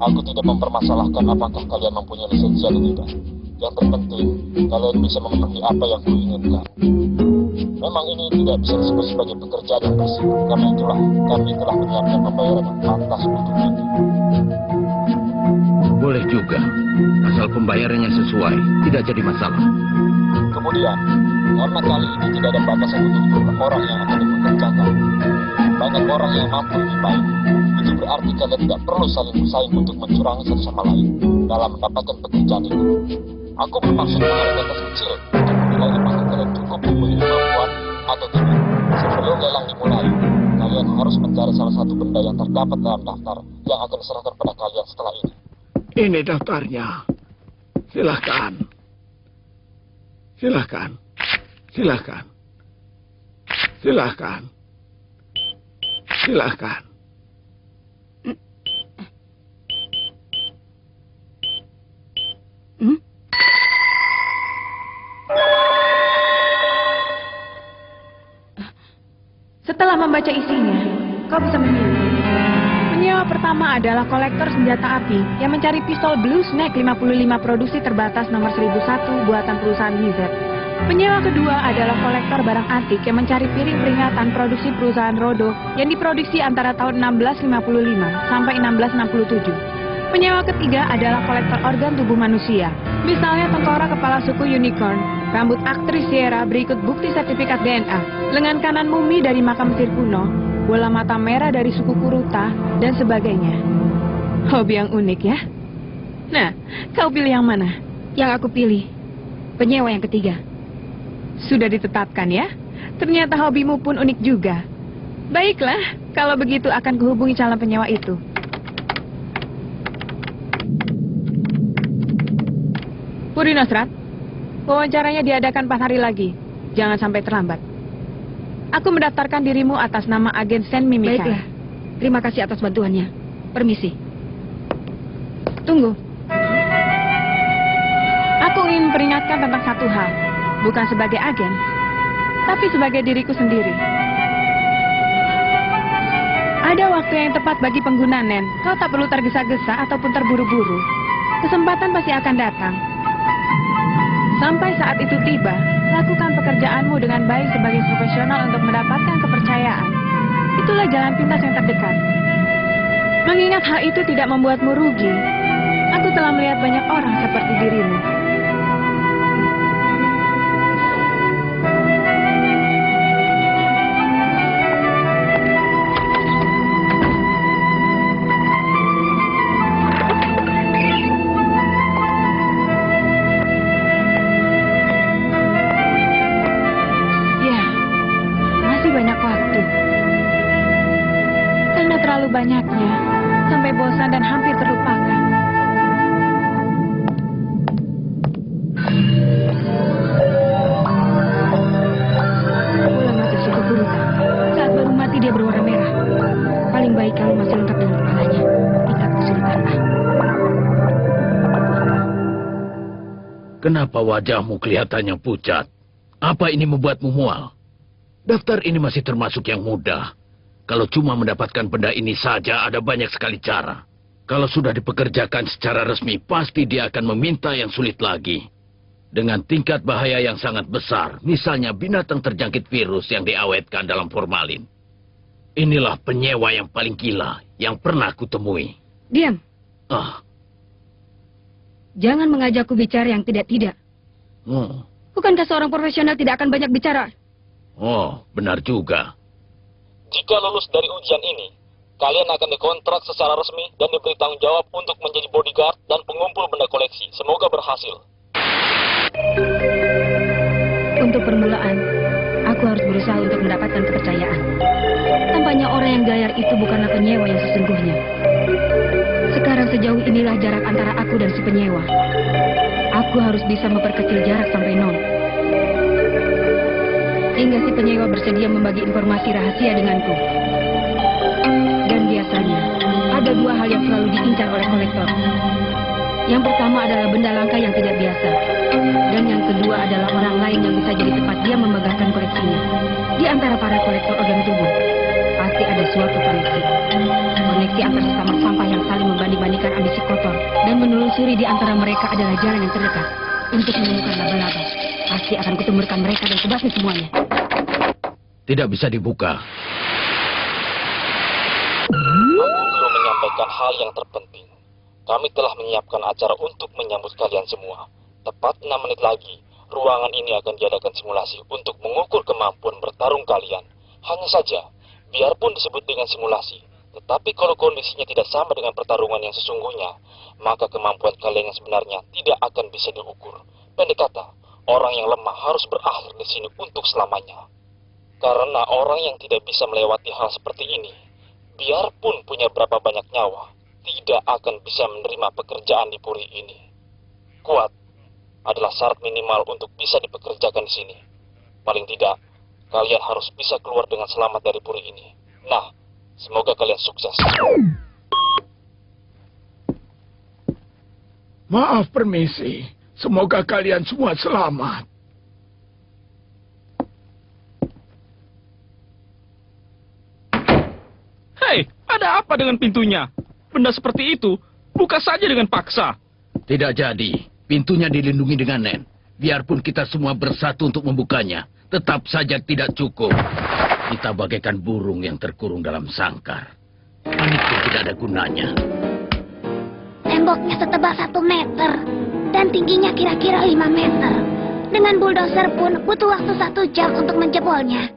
Aku tidak mempermasalahkan apakah kalian mempunyai lisensi atau tidak. Yang terpenting, kalian bisa memenuhi apa yang kuinginkan. Memang ini tidak bisa disebut sebagai pekerjaan yang bersih. Karena itulah, kami telah menyiapkan pembayaran yang pantas untuk itu. Boleh juga. Asal pembayarannya sesuai, tidak jadi masalah. Kemudian, karena kali ini tidak ada batasan untuk jumlah orang yang akan dipekerjakan. Banyak orang yang mampu lebih baik. Itu berarti kalian tidak perlu saling bersaing untuk mencurangi satu sama lain dalam mendapatkan pekerjaan ini. Aku bermaksud mengadakan tes kecil untuk menilai apakah kalian cukup mempunyai kemampuan atau tidak. Sebelum lelang dimulai, kalian harus mencari salah satu benda yang terdapat dalam daftar yang akan diserahkan pada kalian setelah ini. Ini daftarnya. Silahkan. Silahkan. Silahkan. Silahkan. Silahkan. Setelah membaca isinya, kau bisa memilih. Penyewa pertama adalah kolektor senjata api yang mencari pistol Blue Snake 55 produksi terbatas nomor 1001 buatan perusahaan Mizet. Penyewa kedua adalah kolektor barang antik yang mencari piring peringatan produksi perusahaan Rodo yang diproduksi antara tahun 1655 sampai 1667. Penyewa ketiga adalah kolektor organ tubuh manusia, misalnya tengkorak kepala suku unicorn, rambut aktris Sierra berikut bukti sertifikat DNA, lengan kanan mumi dari makam Mesir kuno, bola mata merah dari suku Kuruta, dan sebagainya. Hobi yang unik ya? Nah, kau pilih yang mana? Yang aku pilih, penyewa yang ketiga. Sudah ditetapkan ya? Ternyata hobimu pun unik juga. Baiklah, kalau begitu akan kuhubungi calon penyewa itu. Puri Nosrat, wawancaranya diadakan 4 hari lagi. Jangan sampai terlambat. Aku mendaftarkan dirimu atas nama agen Sen Mimikai. Baiklah, terima kasih atas bantuannya. Permisi. Tunggu. Aku ingin peringatkan tentang satu hal. Bukan sebagai agen, tapi sebagai diriku sendiri. Ada waktu yang tepat bagi pengguna Nen. Kau tak perlu tergesa-gesa ataupun terburu-buru. Kesempatan pasti akan datang. Sampai saat itu tiba, lakukan pekerjaanmu dengan baik sebagai profesional untuk mendapatkan kepercayaan. Itulah jalan pintas yang terdekat. Mengingat hal itu tidak membuatmu rugi, aku telah melihat banyak orang seperti dirimu. Banyaknya, sampai bosan dan hampir terlupakan. Bola mati suku Kuruta. Saat baru mati dia berwarna merah. Paling baik kalau masih lengkap dengan kepalanya. Kita kesulitan. Kenapa wajahmu kelihatannya pucat? Apa ini membuatmu mual? Daftar ini masih termasuk yang mudah. Kalau cuma mendapatkan benda ini saja, ada banyak sekali cara. Kalau sudah dipekerjakan secara resmi, pasti dia akan meminta yang sulit lagi. Dengan tingkat bahaya yang sangat besar, misalnya binatang terjangkit virus yang diawetkan dalam formalin. Inilah penyewa yang paling gila yang pernah kutemui. Diam. Jangan mengajakku bicara yang tidak-tidak. Bukankah seorang profesional tidak akan banyak bicara? Oh, benar juga. Jika lulus dari ujian ini, kalian akan dikontrak secara resmi dan diberi tanggung jawab untuk menjadi bodyguard dan pengumpul benda koleksi. Semoga berhasil. Untuk permulaan, aku harus berusaha untuk mendapatkan kepercayaan. Tampaknya orang yang gayar itu bukanlah penyewa yang sesungguhnya. Sekarang sejauh inilah jarak antara aku dan si penyewa. Aku harus bisa memperkecil jarak sampai 0. Hingga si penyewa bersedia membagi informasi rahasia denganku. Dan biasanya, ada 2 hal yang selalu diincar oleh kolektor. Yang pertama adalah benda langka yang tidak biasa. Dan yang kedua adalah orang lain yang bisa jadi tempat dia memegahkan koleksinya. Di antara para kolektor organ tubuh, pasti ada suatu koneksi. Koneksi antar sesama sampah yang saling membanding-bandingkan ambisi kotor dan menelusuri di antara mereka adalah jalan yang terdekat. Untuk menemukan laba-laba, pasti akan kutemukan mereka dan kubasmi semuanya. Tidak bisa dibuka. Aku belum menyampaikan hal yang terpenting. Kami telah menyiapkan acara untuk menyambut kalian semua. Tepat 6 menit lagi, ruangan ini akan diadakan simulasi untuk mengukur kemampuan bertarung kalian. Hanya saja, biarpun disebut dengan simulasi, tetapi kalau kondisinya tidak sama dengan pertarungan yang sesungguhnya, maka kemampuan kalian yang sebenarnya tidak akan bisa diukur. Pendek kata, orang yang lemah harus berakhir di sini untuk selamanya. Karena orang yang tidak bisa melewati hal seperti ini, biarpun punya berapa banyak nyawa, tidak akan bisa menerima pekerjaan di puri ini. Kuat adalah syarat minimal untuk bisa dipekerjakan di sini. Paling tidak, kalian harus bisa keluar dengan selamat dari puri ini. Nah, semoga kalian sukses. Maaf, permisi. Semoga kalian semua selamat. Hei, ada apa dengan pintunya? Benda seperti itu, buka saja dengan paksa. Tidak jadi. Pintunya dilindungi dengan nen. Biarpun kita semua bersatu untuk membukanya, tetap saja tidak cukup. Kita bagaikan burung yang terkurung dalam sangkar. Panik pun tidak ada gunanya. Temboknya setebal 1 meter dan tingginya kira-kira 5 meter. Dengan bulldozer pun butuh waktu 1 jam untuk menjebolnya.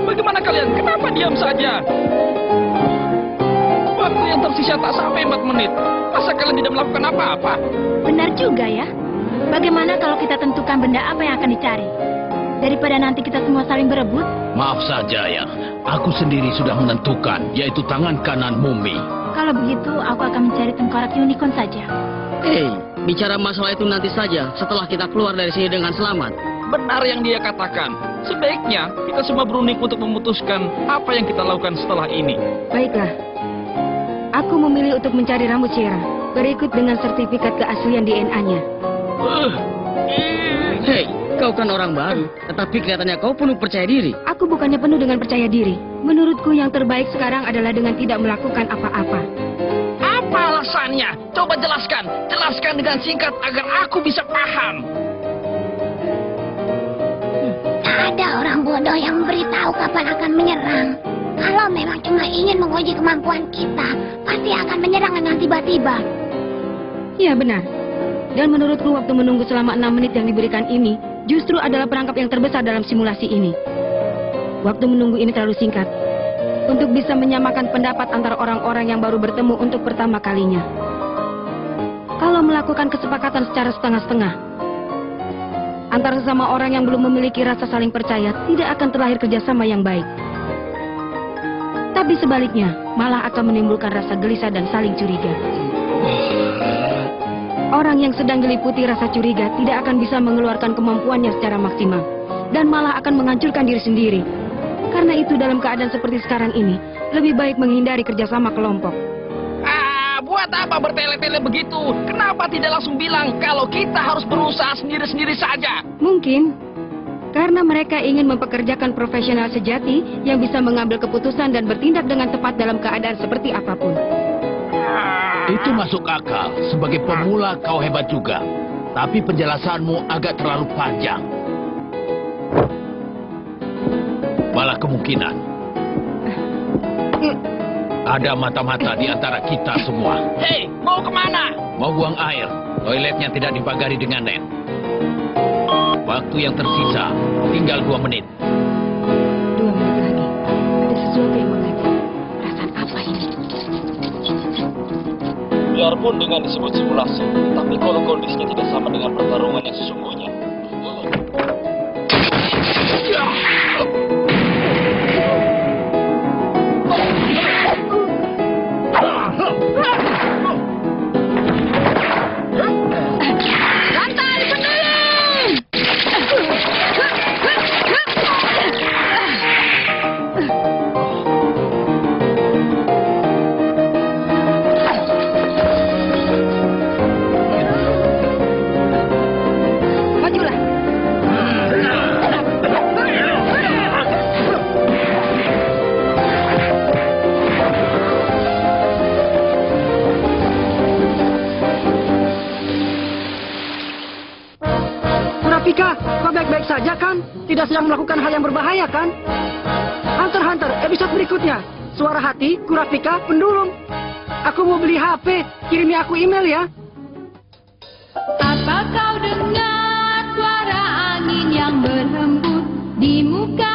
Bagaimana kalian? Kenapa diam saja? Waktu yang tersisa tak sampai 4 menit. Masa kalian tidak melakukan apa-apa? Benar juga ya. Bagaimana kalau kita tentukan benda apa yang akan dicari? Daripada nanti kita semua saling berebut. Maaf saja ya, aku sendiri sudah menentukan, yaitu tangan kanan mumi. Kalau begitu, aku akan mencari tengkorak unicorn saja. Bicara masalah itu nanti saja, setelah kita keluar dari sini dengan selamat. Benar yang dia katakan. Sebaiknya kita semua berunding untuk memutuskan apa yang kita lakukan setelah ini. Baiklah. Aku memilih untuk mencari rambut Shira, berikut dengan sertifikat keaslian DNA-nya. Hei, kau kan orang baru, tetapi kelihatannya kau penuh percaya diri. Aku bukannya penuh dengan percaya diri. Menurutku yang terbaik sekarang adalah dengan tidak melakukan apa-apa. Apa alasannya? Coba jelaskan. Jelaskan dengan singkat agar aku bisa paham. Ada orang bodoh yang memberitahu kapan akan menyerang. Kalau memang cuma ingin menguji kemampuan kita, pasti akan menyerang dengan tiba-tiba. Ya benar. Dan menurutku waktu menunggu selama 6 menit yang diberikan ini, justru adalah perangkap yang terbesar dalam simulasi ini. Waktu menunggu ini terlalu singkat untuk bisa menyamakan pendapat antara orang-orang yang baru bertemu untuk pertama kalinya. Kalau melakukan kesepakatan secara setengah-setengah, antara sesama orang yang belum memiliki rasa saling percaya, tidak akan terlahir kerjasama yang baik. Tapi sebaliknya, malah akan menimbulkan rasa gelisah dan saling curiga. Orang yang sedang diliputi rasa curiga tidak akan bisa mengeluarkan kemampuannya secara maksimal, dan malah akan menghancurkan diri sendiri. Karena itu dalam keadaan seperti sekarang ini, lebih baik menghindari kerjasama kelompok. Buat apa bertele-tele begitu? Kenapa tidak langsung bilang kalau kita harus berusaha sendiri-sendiri saja? Mungkin karena mereka ingin mempekerjakan profesional sejati yang bisa mengambil keputusan dan bertindak dengan tepat dalam keadaan seperti apapun. Itu masuk akal. Sebagai pemula kau hebat juga. Tapi penjelasanmu agak terlalu panjang. Malah kemungkinan ada mata-mata di antara kita semua. Hei, mau kemana? Mau buang air. Toiletnya tidak dipagari dengan net. Waktu yang tersisa tinggal 2 menit. 2 menit lagi. Ada sesuatu yang mengejut. Perasaan apa ini? Biarpun dengan disebut simulasi, tapi kalau kondisinya tidak sama dengan pertarungan yang sesungguhnya. tidak sedang melakukan hal yang berbahaya, kan? Hunter x Hunter, episode berikutnya. Suara hati, Kurapika, pendulum. Aku mau beli HP, kirimi aku email ya. Apa kau dengar suara angin yang berhembus di muka